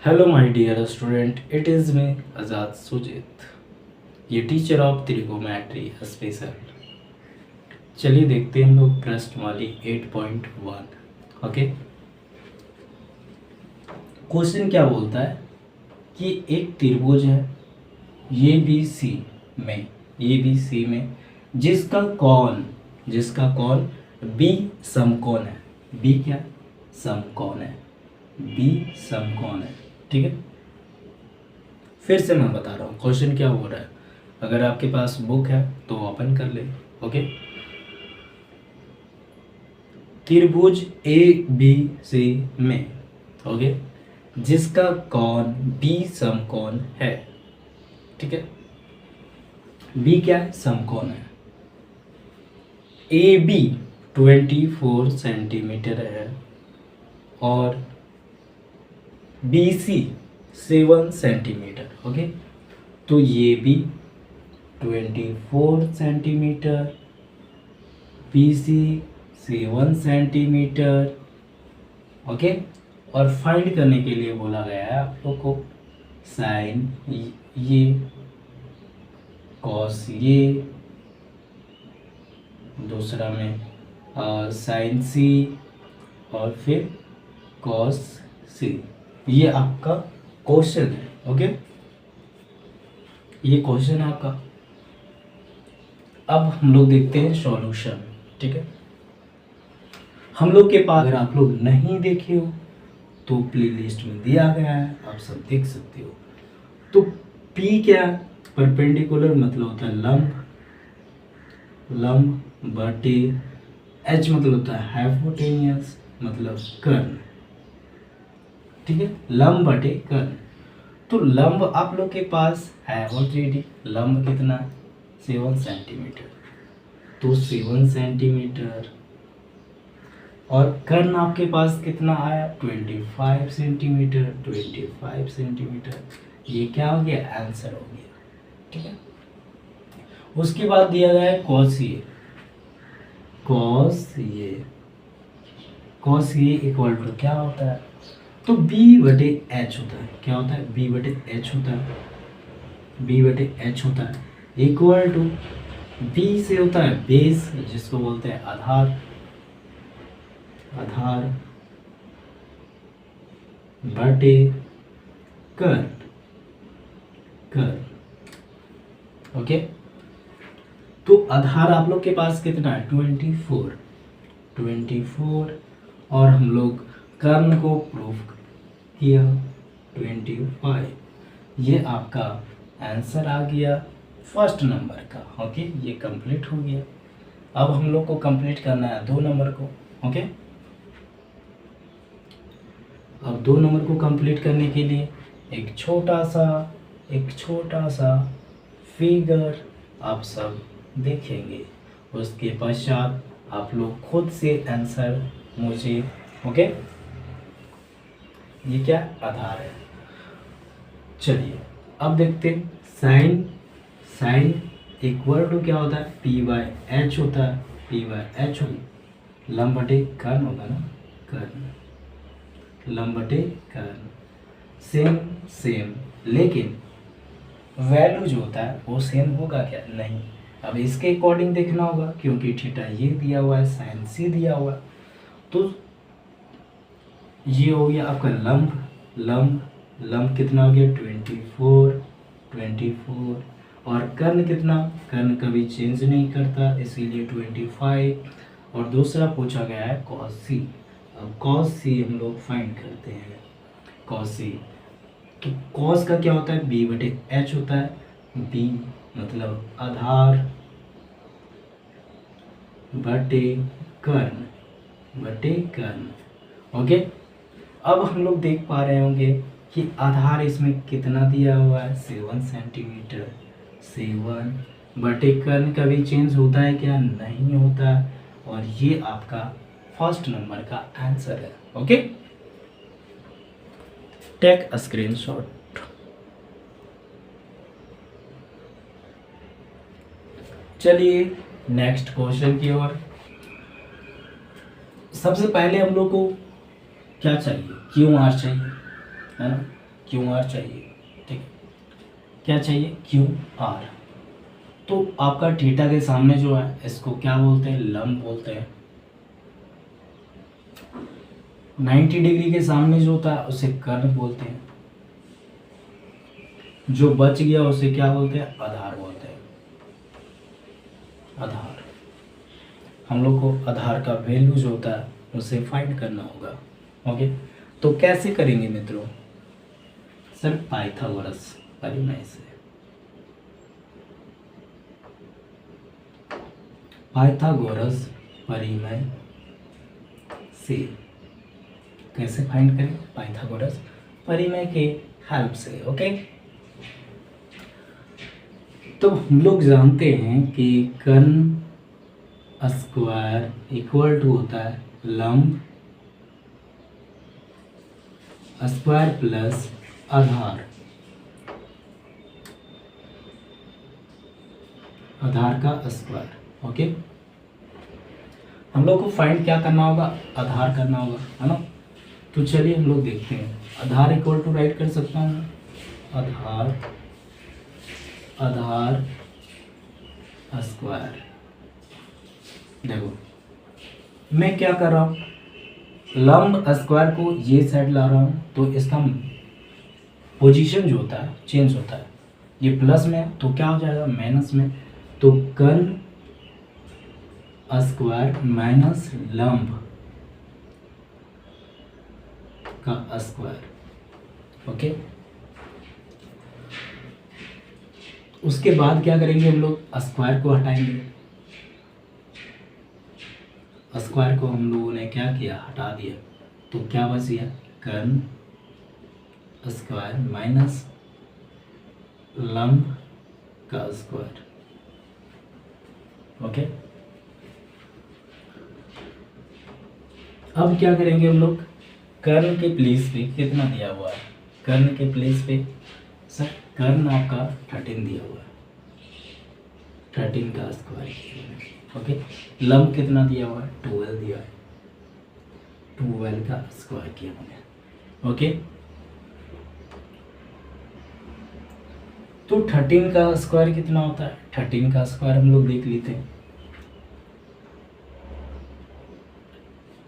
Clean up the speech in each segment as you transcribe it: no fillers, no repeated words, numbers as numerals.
Hello my dear student, it is me Azad Sujeet, ये teacher of त्रिगोमेट्री special. चलिए देखते हैं हम लोग प्रश्नवाली 8.1। ओके, क्वेश्चन क्या बोलता है कि एक त्रिभुज है ये बी सी में जिसका कौन बी समकोण है। बी क्या समकोण है, बी समकोण है। ठीक है, फिर से मैं बता रहा हूँ क्वेश्चन क्या हो रहा है। अगर आपके पास बुक है तो ओपन कर ले। ओके, त्रिभुज ए बी सी में ओके जिसका कोण बी समकोण है। ठीक है, बी क्या है, समकोण है। ए बी 24 सेंटीमीटर है और बी सी 7 सेंटीमीटर। ओके, तो ये भी 24 centimetre, b c 7 centimetre. Okay, और फाइंड करने के लिए बोला गया है आप लोग को साइन ये, कॉस ये, दूसरा में साइन सी और फिर कॉस सी। ये आपका क्वेश्चन है। ओके, ये क्वेश्चन है आपका। अब हम लोग देखते हैं सॉल्यूशन। ठीक है, हम लोग के पास, अगर आप लोग नहीं देखे हो तो प्लेलिस्ट में दिया गया है, आप सब देख सकते हो। तो P क्या है, परपेंडिकुलर मतलब होता है लंब, बटे H मतलब होता है हाइपोटेनियस मतलब कर्ण। ठीक है, लंब बटे कर्ण। तो लंब आप लोग के पास है ऑलरेडी, लंब कितना 7 सेंटीमीटर, तो 7 सेंटीमीटर। और कर्ण आपके पास कितना आया 25 सेंटीमीटर, 25 सेंटीमीटर। ये क्या हो गया, आंसर हो गया। ठीक है, उसके बाद दिया गया है कॉस ये, कॉस ये इक्वल टू क्या होता है, तो b बटे एच होता है। क्या होता है, b बटे एच होता है, b बटे एच होता है इक्वल टू b से होता है बेस, जिसको बोलते हैं आधार, बटे कर्ण। ओके, तो आधार आप लोग के पास कितना है 24 और हम लोग कर्ण को प्रूव किया 25। ये आपका आंसर आ गया फर्स्ट नंबर का। ओके, ये कंप्लीट हो गया। अब हम लोग को कंप्लीट करना है 2 नंबर को। ओके, अब 2 नंबर को कंप्लीट करने के लिए एक छोटा सा फिगर आप सब देखेंगे। उसके पश्चात आप लोग खुद से आंसर मुझे, ओके, ये क्या आधार है। चलिए अब देखते हैं साइन इक्वल टू क्या होता है, पी बाय एच होता है, पी बाय एच होगी लंब बटे कर्ण होगा ना, कर्ण लंब बटे कर्ण सेम, लेकिन वैल्यू जो होता है वो सेम होगा क्या, नहीं। अब इसके अकॉर्डिंग देखना होगा क्योंकि थीटा ये दिया हुआ है, साइन सी दिया हुआ है। तो ये हो गया आपका लंब कितना हो गया 24 और कर्ण कितना, कर्ण कभी चेंज नहीं करता इसीलिए 25। और दूसरा पूछा गया है कॉस सी। अब कॉस सी हम लोग फाइंड करते हैं। कॉस सी, तो कॉस का क्या होता है, बी बटे एच होता है, बी मतलब आधार बटे कर्ण। ओके, अब हम लोग देख पा रहे होंगे कि आधार इसमें कितना दिया हुआ है 7 सेंटीमीटर, 7 बटे कर्ण कभी चेंज होता है क्या, नहीं होता। और ये आपका फर्स्ट नंबर का आंसर है। Okay, take a screenshot. चलिए नेक्स्ट क्वेश्चन की ओर। सबसे पहले हम लोग को क्या चाहिए, क्यू आर चाहिए, है ना। क्यू आर चाहिए, ठीक है, क्या चाहिए, क्यू आर। तो आपका थीटा के सामने जो है इसको क्या बोलते हैं, लंब बोलते हैं। 90 डिग्री के सामने जो होता है उसे कर्ण बोलते हैं। जो बच गया उसे क्या बोलते हैं, आधार बोलते हैं। आधार, हम लोग को आधार का वैल्यू जो होता है उसे फाइंड करना होगा। ओके, तो कैसे करेंगे मित्रों, सर पाइथागोरस परिमेय से। पाइथागोरस परिमेय से कैसे फाइंड करें, पाइथागोरस परिमेय के हेल्प से। ओके, तो हम लोग जानते हैं कि कर्ण स्क्वायर इक्वल टू होता है लंब स्क्वायर प्लस आधार, आधार का स्क्वायर। ओके, हम लोग को फाइंड क्या करना होगा, आधार करना होगा, है ना। तो चलिए हम लोग देखते हैं, आधार इक्वल टू राइट कर सकता हूँ, आधार, आधार स्क्वायर। देखो मैं क्या कर रहा हूँ, लंब स्क्वायर को ये साइड ला रहा हूँ तो इसका पोजीशन जो होता है चेंज होता है, ये प्लस में है तो क्या हो जाएगा, माइनस में। तो कर्ण स्क्वायर माइनस लंब का स्क्वायर। ओके, उसके बाद क्या करेंगे हम लोग, स्क्वायर को हटाएंगे। स्क्वायर को हम लोगों ने क्या किया, हटा दिया, तो क्या बच गया, कर्ण स्क्वायर माइनस लंब का स्क्वायर। ओके, अब क्या करेंगे हम लोग, कर्ण के प्लेस पे कितना दिया हुआ है, कर्ण के प्लेस पे सर कर्ण आपका 13 दिया हुआ है, 13 का स्क्वायर किया है। ओके, लंब कितना दिया हुआ है, 12 दिया है, 12 का स्क्वायर किया हमने। ओके, तो 13 का स्क्वायर कितना होता है, 13 का स्क्वायर हम लोग देख लेते हैं,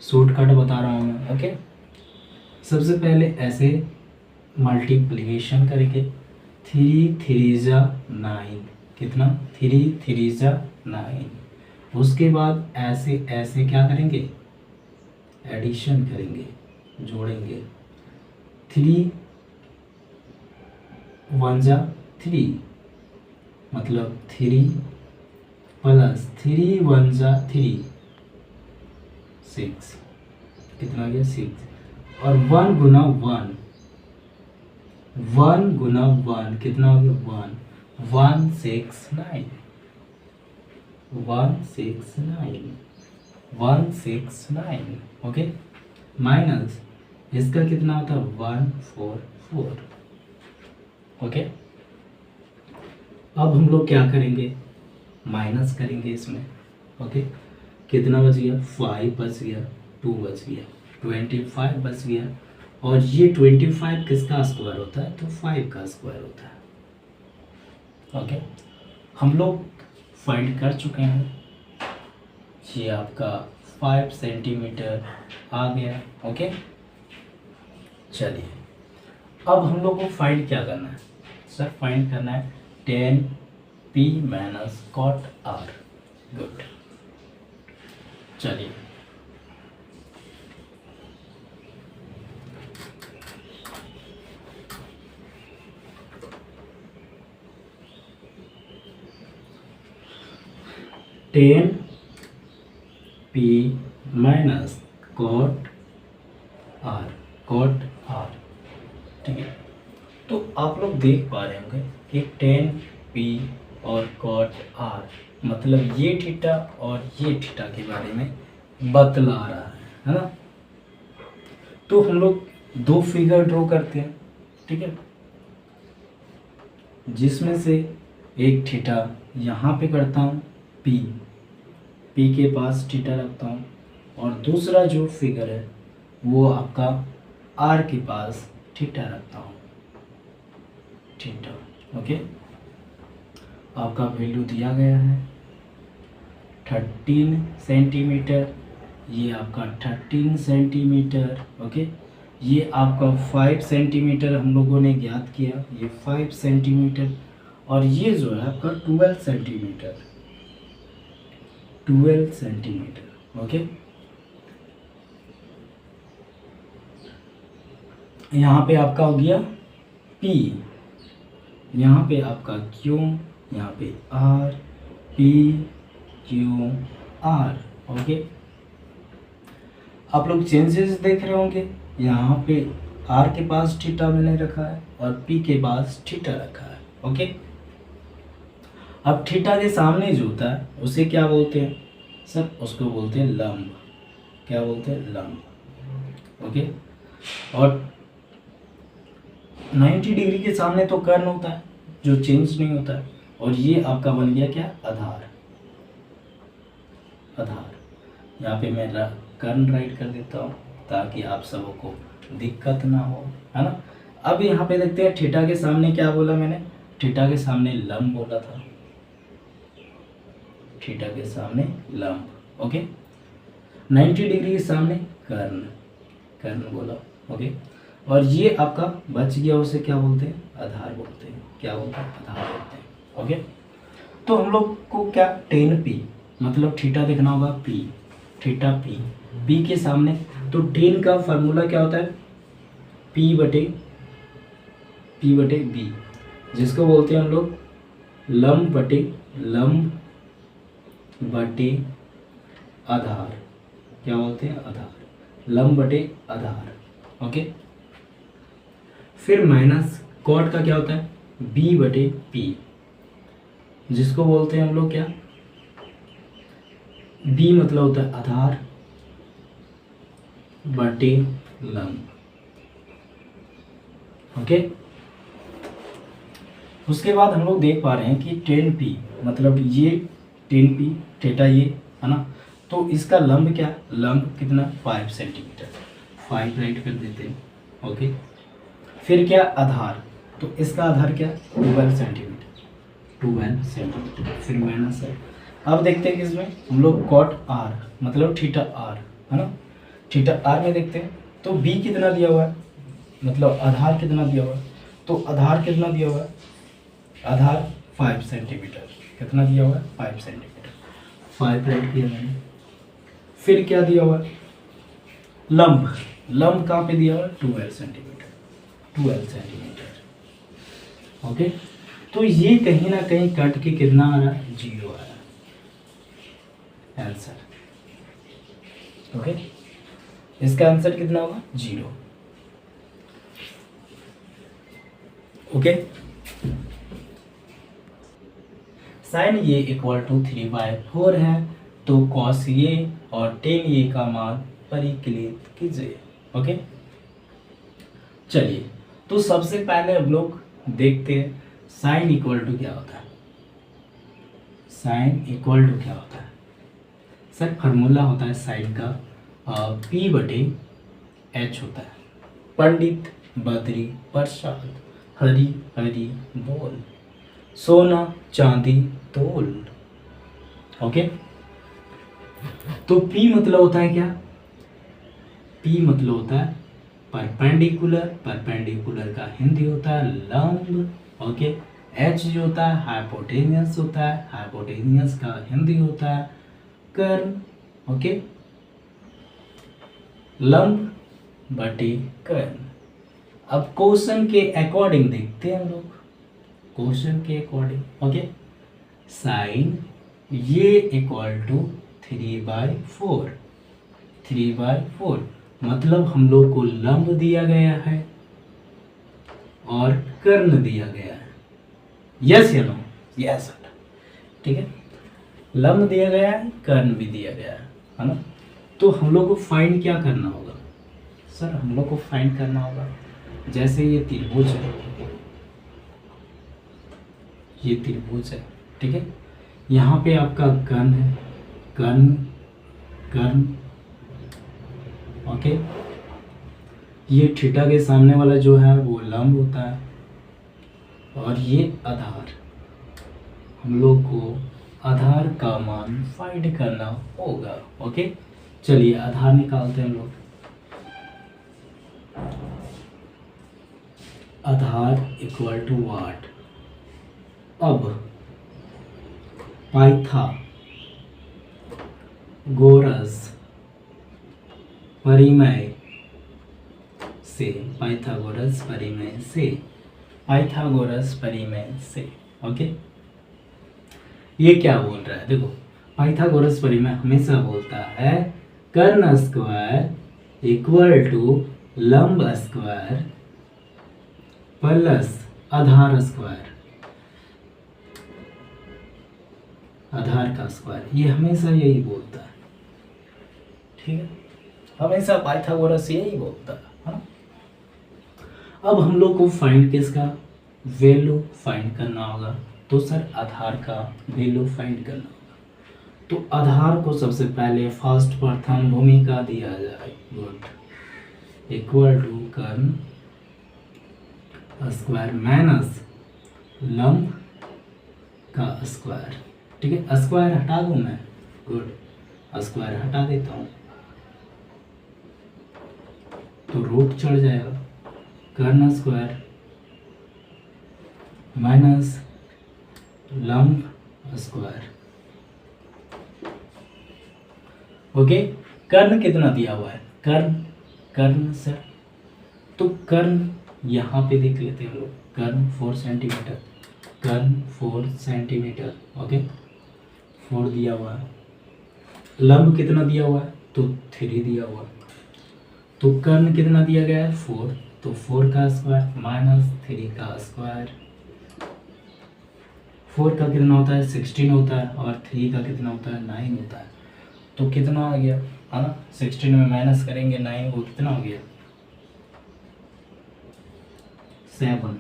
शॉर्टकट बता रहा हूँ मैं। ओके, सबसे पहले ऐसे मल्टीप्लिकेशन करेंगे, 3 3 जा 9, कितना, 3 3 जा 9। उसके बाद ऐसे ऐसे क्या करेंगे, एडिशन करेंगे, जोड़ेंगे, 3 1 जा 3, मतलब 3 प्लस 3 1 जा 3, 6, कितना आ गया, 6। और 1 गुना 1, 1 गुना 1 कितना हो गया, 1, 169, 169, 169। ओके, माइनस इसका कितना होता है, 144। ओके, अब हम लोग क्या करेंगे, माइनस करेंगे इसमें। ओके, कितना बच गया, 5 बच गया, 2 बच गया, 25 बच गया। और ये 25 किसका स्क्वायर होता है, तो 5 का स्क्वायर होता है। ओके, हम लोग फाइंड कर चुके हैं, ये आपका 5 सेंटीमीटर आ गया। ओके, चलिए अब हम लोग को फाइंड क्या करना है, सर फाइंड करना है tan p minus cot r। Good, चलिए tan p minus cot r, cot r, ठीक है। तो आप लोग देख पा रहे होंगे कि tan p और cot r मतलब ये थीटा और ये थीटा के बारे में बतला रहा है ना। तो हम लोग दो फिगर ड्रॉ करते हैं, ठीक है, जिसमें से एक थीटा यहाँ पे करता हूँ, p के पास थीटा रखता हूँ, और दूसरा जो फिगर है वो आपका r के पास थीटा रखता हूँ। थीटा। ओके, आपका वैल्यू दिया गया है 13 सेंटीमीटर, ये आपका 13 सेंटीमीटर। ओके, ये आपका 5 सेंटीमीटर हम लोगों ने ज्ञात किया, ये 5 सेंटीमीटर, और ये जो है आपका 12 सेंटीमीटर, 12 सेंटीमीटर। ओके, यहाँ पे आपका हो गया P, यहाँ पे आपका Q, यहाँ पे R, P Q R। Okay, आप लोग चेंजेस देख रहे होंगे, यहाँ पे R के पास थीटा मैंने रखा है और P के पास थीटा रखा है। ओके, अब थीटा के सामने जो होता है उसे क्या बोलते हैं सर? उसको बोलते हैं लंब। क्या बोलते हैं? लंब। ओके, और 90 डिग्री के सामने तो कर्ण होता है जो चेंज नहीं होता है, और ये आपका बन गया क्या? आधार। आधार, यहाँ पे मैं कर्ण राइट कर देता हूँ ताकि आप सबको दिक्कत ना हो, है ना। अब यहाँ पे देखते हैं थीटा के सामने क्या बोला मैंने? थीटा के सामने लंब बोला था, थीटा के सामने लंब। ओके, 90 डिग्री के सामने कर्ण, कर्ण बोला। ओके, और ये आपका बच गया, उसे क्या बोलते हैं? आधार बोलते हैं। क्या बोलते हैं? आधार बोलते हैं। ओके, तो हम लोग को क्या 10p मतलब थीटा देखना होगा p, थीटा p के सामने, तो 10 का फार्मूला क्या होता है? p बटे b, जिसको बोलते हैं हम लोग लंब बटे आधार। क्या बोलते हैं? आधार, लंब बटे आधार। ओके, फिर माइनस कॉट का क्या होता है? b बटे p, जिसको बोलते हैं हम लोग क्या? b मतलब होता है आधार बटे लंब। ओके, उसके बाद हम लोग देख पा रहे हैं कि 10p मतलब ये 10p थीटा, ये है ना, तो इसका लंब क्या? लंब कितना? 5 सेंटीमीटर, 5 राइट कर देते हैं। ओके, फिर क्या? आधार, तो इसका आधार क्या? 12 सेंटीमीटर, 12 सेंटीमीटर। फिर माइनस है। अब देखते हैं कि इसमें हम लोग कॉट r मतलब थीटा r, है ना, थीटा r में देखते हैं तो b कितना दिया हुआ है, मतलब आधार कितना दिया हुआ है, तो आधार कितना दिया हुआ है? आधार 5 सेंटीमीटर। कितना दिया हुआ है? 5 सेंटीमीटर, 5 राइट किया मैंने। फिर क्या दिया हुआ है? लंब, लंब कहाँ पे दिया हुआ है? 12 सेंटीमीटर, 12 सेंटीमीटर। ओके, तो ये कहीं ना कहीं कट के कितना आ रहा है? 0 आ रहा है आंसर। ओके, इसका आंसर कितना होगा? 0। ओके, साइन ये इक्वल टू 3/4 है, तो कॉस ये और टेन ये का मान परिकलित कीजिए। ओके, चलिए, तो सबसे पहले हम लोग देखते हैं साइन इक्वल टू क्या होता है। साइन इक्वल टू क्या होता है सर? फार्मूला होता है साइन का p बटे h होता है। पंडित बद्री प्रसाद, हरी हरी बोल, सोना चांदी तोल। ओके, तो p मतलब होता है क्या? p मतलब होता है परपेंडिकुलर, परपेंडिकुलर का हिंदी होता है लंब। ओके, h जो होता है हाइपोटेनियस होता है, हाइपोटेनियस का हिंदी होता है कर्ण। ओके, लंब बटे कर्ण। अब क्वेश्चन के अकॉर्डिंग देखते हैं हम लोग, क्वेश्चन के अकॉर्डिंग। ओके, साइन ये इक्वल टू 3/4, 3/4 मतलब हम लोग को लंब दिया गया है और कर्ण दिया गया है। यस या नो? यस, ठीक है, लंब दिया गया है, कर्ण भी दिया गया है ना। तो हम लोग को फाइंड क्या करना होगा सर? हम लोग को फाइंड करना होगा, जैसे ये त्रिभुज है, ये त्रिभुज है, ठीक है, यहाँ पे आपका कर्ण है, कर्ण कर्ण। ओके, ये थीटा के सामने वाला जो है वो लंब होता है। और ये आधार। हम लोग को आधार का मान फाइंड करना होगा। ओके, चलिए आधार निकालते हैं हम लोग। आधार इक्वल टू वाट। अब पाइथागोरस परिमेय से, पाइथागोरस परिमेय से ओके, ये क्या बोल रहा है? देखो, पाइथागोरस परिमेय हमेशा बोलता है कर्ण स्क्वायर इक्वल टू लंब स्क्वायर प्लस आधार स्क्वायर, आधार का स्क्वायर। ये हमेशा यही बोलता है, ठीक है, हमेशा पाइथागोरस यही बोलता है ना। अब हम लोग को फाइंड किसका वैल्यू फाइंड करना होगा? तो सर आधार का वैल्यू फाइंड करना होगा। तो आधार को सबसे पहले फर्स्ट प्रथम भूमिका दिया जाए। गुड, इक्वल टू कर्ण स्क्वायर माइनस लंब का स्क्वायर। ठीक है, स्क्वायर हटा दूं मैं। गुड, स्क्वायर हटा देता हूं तो रूट चढ़ जाएगा। कर्ण स्क्वायर माइनस लंब स्क्वायर। ओके, कर्ण कितना दिया हुआ है? कर्ण सर, तो कर्ण यहाँ पे देख लेते हैं हम लोग। कर्ण 4 सेंटीमीटर, कर्ण 4 सेंटीमीटर। ओके, 4 दिया हुआ है। लंब कितना दिया हुआ है? तो 3 दिया हुआ है। तो कर्ण कितना दिया गया है? 4, तो 4 का स्क्वायर माइनस 3 का स्क्वायर। 4 का कितना होता है? 16 होता है, और 3 का कितना होता है? 9 होता है। तो कितना आ गया, है ना? 16 में माइनस करेंगे 9 को, कितना हो गया? 7।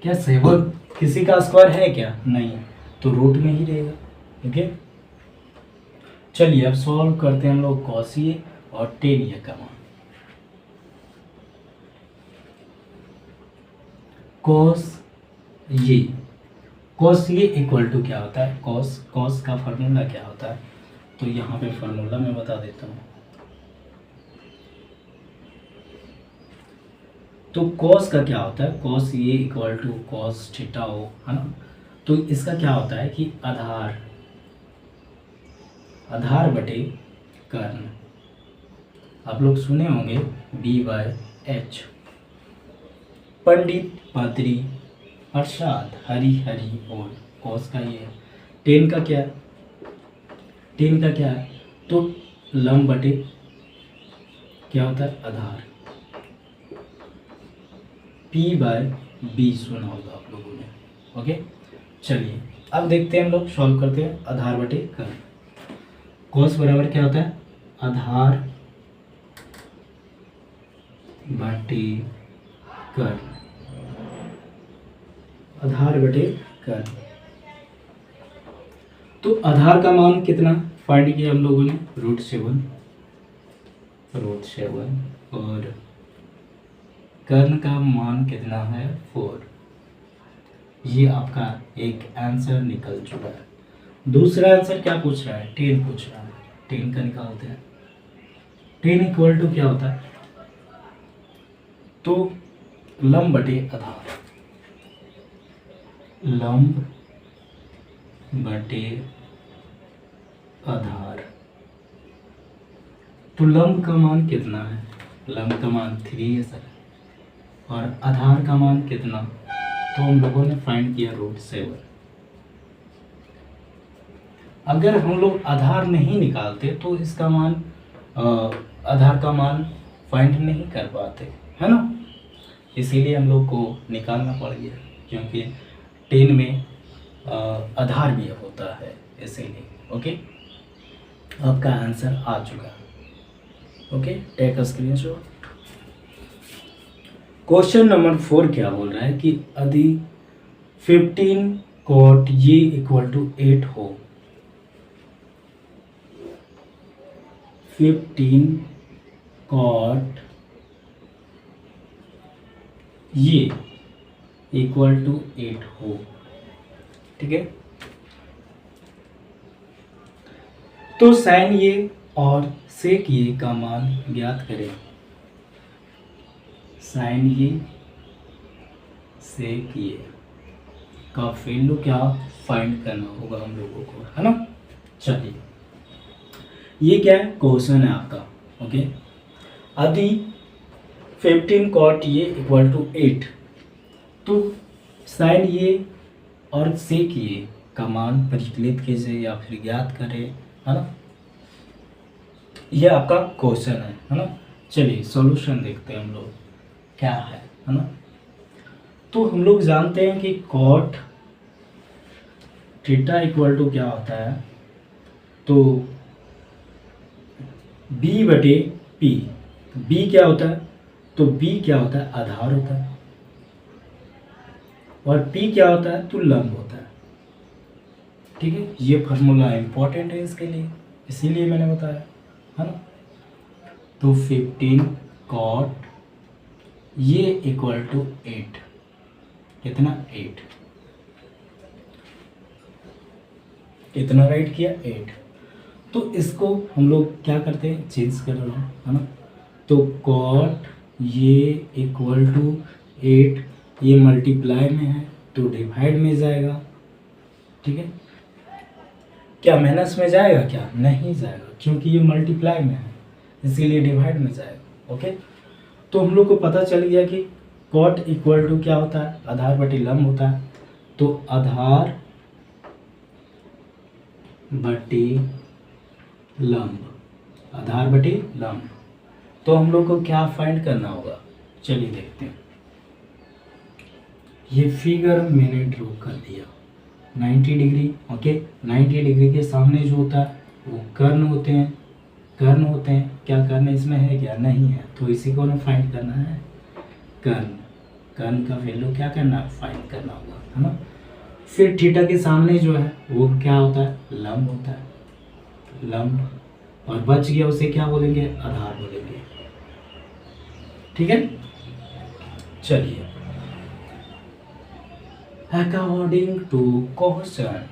क्या 7 किसी का स्क्वायर है क्या? नहीं, तो रूट में ही रहेगा। ओके, चलिए अब सॉल्व करते हैं हम लोग कॉस ये और टेन ये का मान। कॉस ये इक्वल टू क्या होता है? कॉस का फार्मूला क्या होता है? तो यहाँ पे फार्मूला मैं बता देता हूँ। तो कॉस का क्या होता है? कॉस ये इक्वल टू कॉस थीटा हो, है ना। तो इसका क्या होता है कि आधार बटे कर्ण। आप लोग सुने होंगे B/H। पंडित पात्री प्रसाद हरि हरि बोल। कॉस का ये। टेन का क्या है? तो लंब बटे क्या होता है? आधार। P/B सुना होगा आप लोगों ने। ओके, चलिए अब देखते हैं, हम लोग सॉल्व करते हैं। आधार बटे कर्ण। कॉस बराबर क्या होता है? आधार बटे कर्ण, आधार बटे कर्ण। तो आधार का मान कितना फाइंड किया हम लोगों ने? √7, और कर्ण का मान कितना है? 4। ये आपका एक आंसर निकल चुका है। दूसरा आंसर क्या पूछ रहा है? 10 पूछ रहा है। 10 का निकालते हैं। 10 इक्वल टू क्या होता है? तो लंब बटे आधार, लंब बटे आधार। तो लंब का मान कितना है? लंब का मान 3 है सर, और आधार का मान कितना? तो हम लोगों ने फाइंड किया √7। अगर हम लोग आधार नहीं निकालते तो इसका मान आधार का मान फाइंड नहीं कर पाते, है ना। इसीलिए हम लोग को निकालना पड़ गया, क्योंकि 10 में आधार भी होता है, इसीलिए। ओके, आपका आंसर आ चुका है। Okay, take a screenshot. Question number 4 क्या बोल रहा है कि यदि 15 cot ये इक्वल टू 8 हो, 15 cot ये इक्वल टू 8 हो। ठीक है, तो साइन ये और सेक ये का मान ज्ञात करें। साइन ये सेक ये का वैल्यू क्या फाइंड करना होगा हम लोगों को, है ना। चलिए, ये क्या है, क्वेश्चन है आपका। ओके, यदि 15 कॉट ये इक्वल टू 8, तो साइन ये और सेक ये का मान परिकलित कीजिए या फिर ज्ञात करें, है ना। ये आपका क्वेश्चन है ना। चलिए सॉल्यूशन देखते हैं हम लोग क्या है ना। तो हम लोग जानते हैं कि कॉट थीटा इक्वल टू क्या होता है, तो b बटे p। b क्या होता है, तो b क्या होता है, आधार होता है, और p क्या होता है, तो लंब होता है। ठीक है, ये फार्मूला इंपॉर्टेंट है इसके लिए, इसीलिए मैंने बताया, है ना। तो 15 कॉट ये इक्वल टू 8, कितना 8, कितना राइट किया 8। तो इसको हम लोग क्या करते हैं, चेंज कर रहे हैं, है ना। तो कॉट ये इक्वल टू 8, ये मल्टीप्लाई में है तो डिवाइड में जाएगा। ठीक है, क्या माइनस में जाएगा, क्या नहीं जाएगा, क्योंकि ये मल्टीप्लाई में है इसीलिए डिवाइड में जाएगा। ओके, तो हम लोग को पता चल गया कि कॉट इक्वल टू क्या होता है, आधार बटे लंब होता है। तो आधार बटे लंब, आधार बटे लंब, तो हम लोग को क्या फाइंड करना होगा, चलिए देखते हैं। ये फिगर मैंने ड्रॉ कर दिया 90 डिग्री। ओके, 90 डिग्री के सामने जो होता है वो कर्ण होते हैं, कर्ण होते हैं। क्या कर्ण इसमें है, क्या नहीं है, तो इसी को ना फाइंड करना है, कर्ण। कर्ण का वैल्यू क्या करना है, फाइंड करना होगा, है ना। फिर थीटा के सामने जो है वो क्या होता है, लंब होता है, लंब, और बच गया उसे क्या बोलेंगे, आधार बोलेंगे। ठीक है, चलिए अकॉर्डिंग टू क्वेश्चन,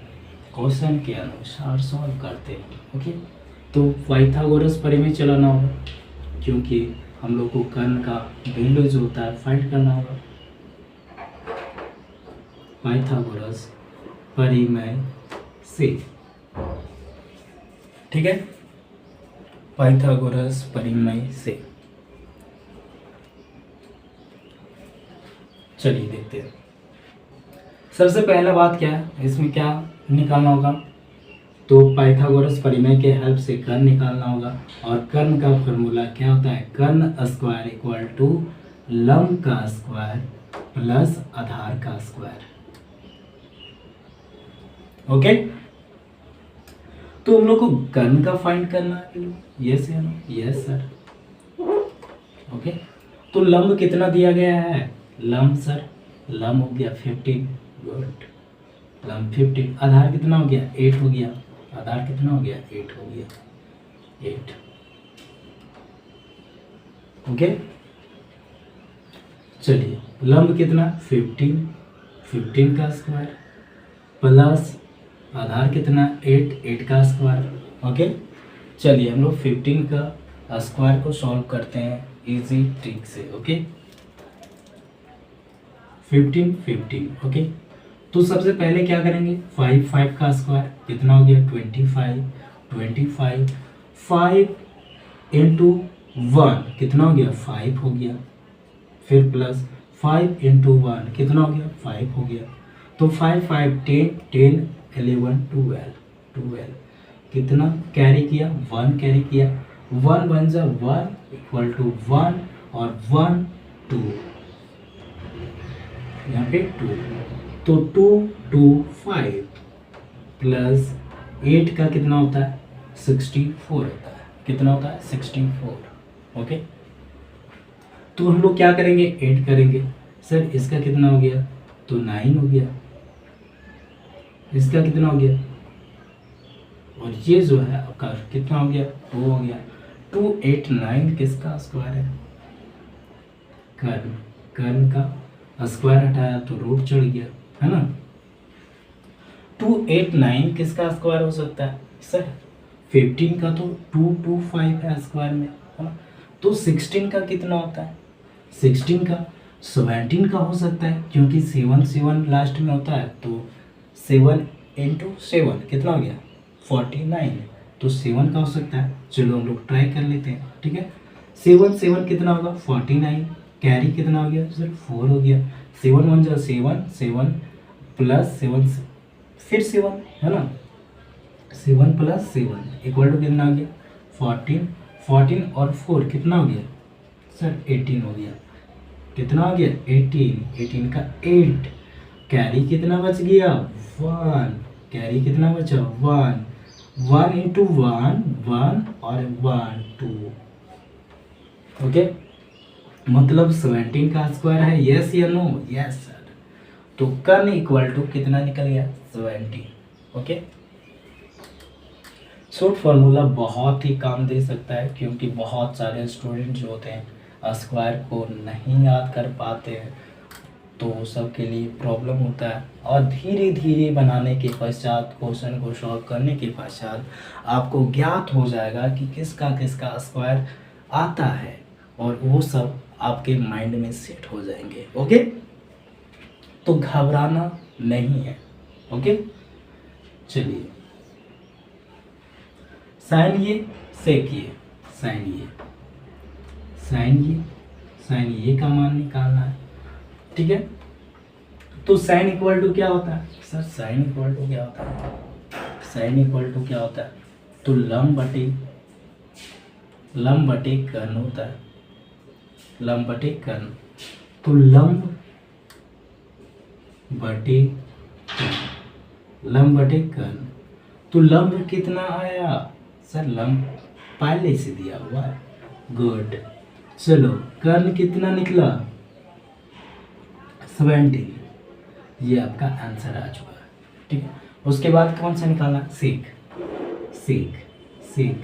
क्वेश्चन के अनुसार सॉल्व करते हैं। ओके, तो पाइथागोरस परिमेय चलाना होगा, क्योंकि हम लोग को कर्ण का वैल्यू जो होता है फाइंड करना होगा। पाइथागोरस परिमेय से, ठीक है, पाइथागोरस परिमेय से। चलिए देखते हैं। सबसे पहला बात क्या है, इसमें क्या निकालना होगा, तो पाइथागोरस परिमेय के हेल्प से कर्ण निकालना होगा। और कर्ण का फॉर्मूला क्या होता है, कर्ण स्क्वायर इक्वल टू लंब का स्क्वायर प्लस आधार का स्क्वायर। ओके, तो हम लोग को कर्ण का फाइंड करना है, यस या नो, यस सर। ओके, तो लंब कितना दिया गया है, लंब सर, लंब हो गया 15, गुड, लंब 15। आधार कितना हो गया, 8 हो गया, आधार कितना हो गया, 8 हो गया, 8। ओके, चलिए लंब कितना 15, 15 का स्क्वायर प्लस आधार कितना 8, 8 का स्क्वायर। ओके, चलिए हम लोग 15 का स्क्वायर को सॉल्व करते हैं इजी ट्रिक से। ओके, 15, 15। ओके, तो सबसे पहले क्या करेंगे, 5, 5 का स्क्वायर कितना हो गया 25, 25, 5 इंटू 1 कितना हो गया 5 हो गया, फिर प्लस 5 इंटू 1 कितना हो गया 5 हो गया। तो 5, 5, 10, 10, 11, 12, 12 कितना कैरी किया, 1 कैरी किया, 1 बन जा 1 इक्वल टू 1 और 1 2, यहाँ पे 2, तो 2, 2, 5 प्लस 8 का कितना होता है 64 होता है, कितना होता है 64। ओके, तो हम लोग क्या करेंगे, ऐड करेंगे। सर इसका कितना हो गया, तो 9 हो गया, इसका कितना हो गया, और ये जो है आपका कितना हो गया 2 हो गया। 2, 8, 9 किसका स्क्वायर है, कर्ण, कर्ण का स्क्वायर हटाया तो रूट चढ़ गया, है ना। 289 किसका स्क्वायर हो सकता है सर? 15 का तो 225 है स्क्वायर में, है ना। तो 16 का कितना होता है? 16 का 17 का हो सकता है, क्योंकि 7 7 लास्ट में होता है, तो 7 इंटू 7 कितना हो गया? 49। तो 7 का हो सकता है। चलो हम लोग ट्राई कर लेते हैं, ठीक है। 7 7 कितना होगा? 49। कैरी कितना हो गया सर? 4 हो गया। 7 1 जा 7, 7 प्लस 7 फिर 7, है ना। 7 प्लस 7 इक्वल टू कितना हो गया? 14। 14 और 4 कितना हो गया सर? 18 हो गया। कितना हो गया? 18। 18 का 8। कैरी कितना बच गया? 1। कैरी कितना बचा? 1। 1 इंटू 1 1 और 1 2। ओके, मतलब 17 का स्क्वायर है, यस या नो? Yes sir. तो कर्ण इक्वल टू कितना निकल गया? 17। ओके, शॉर्ट फार्मूला बहुत ही काम दे सकता है, क्योंकि बहुत सारे स्टूडेंट जो होते हैं स्क्वायर को नहीं याद कर पाते हैं, तो सबके लिए प्रॉब्लम होता है। और धीरे धीरे बनाने के पश्चात, क्वेश्चन को सॉल्व करने के पश्चात आपको ज्ञात हो जाएगा कि किसका किसका स्क्वायर आता है, और वो सब आपके माइंड में सेट हो जाएंगे। ओके, तो घबराना नहीं है। ओके, चलिए साइन ये, सेक ये, साइन ये, साइन ये, साइन ये का मान निकालना है, ठीक है। तो साइन इक्वल टू क्या होता है सर? साइन इक्वल टू क्या होता है? साइन इक्वल टू क्या होता है? तो लंब बटे कर्ण होता है। लंब बटे कर्ण, तो लंब बटे कर्ण, लंब बटे कर्ण। तो लंब कितना आया सर? लंब पहले से दिया हुआ है। गुड। चलो कर्ण कितना निकला? 17। ये आपका आंसर आ चुका है, ठीक है। उसके बाद कौन सा निकालना? सेक, सेक, सेक,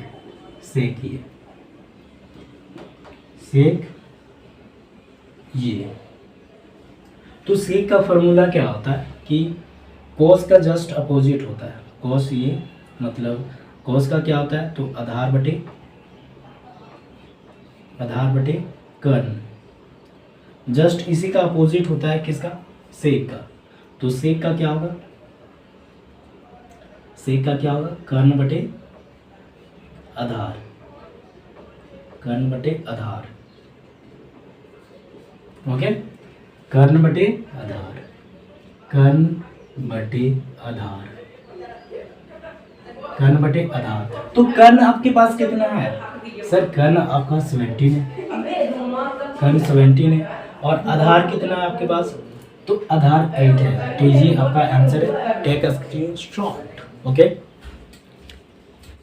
सेक ये, सेक ये। तो सेक का फॉर्मूला क्या होता है कि कोस का जस्ट अपोजिट होता है। कोस ये मतलब कोस का क्या होता है? तो आधार बटे कर्ण। जस्ट इसी का अपोजिट होता है किसका? सेक का। तो सेक का क्या होगा? सेक का क्या होगा? कर्ण बटे आधार, कर्ण बटे आधार। ओके, कर्ण बटे आधार, कर्ण बटे आधार, कर्ण बटे आधार। तो कर्ण आपके पास कितना है सर? कर्ण आपका 17 है, कर्ण 17 है, और आधार कितना है आपके पास? तो आधार 8 है। तो ये आपका आंसर है। Take a screenshot. ओके।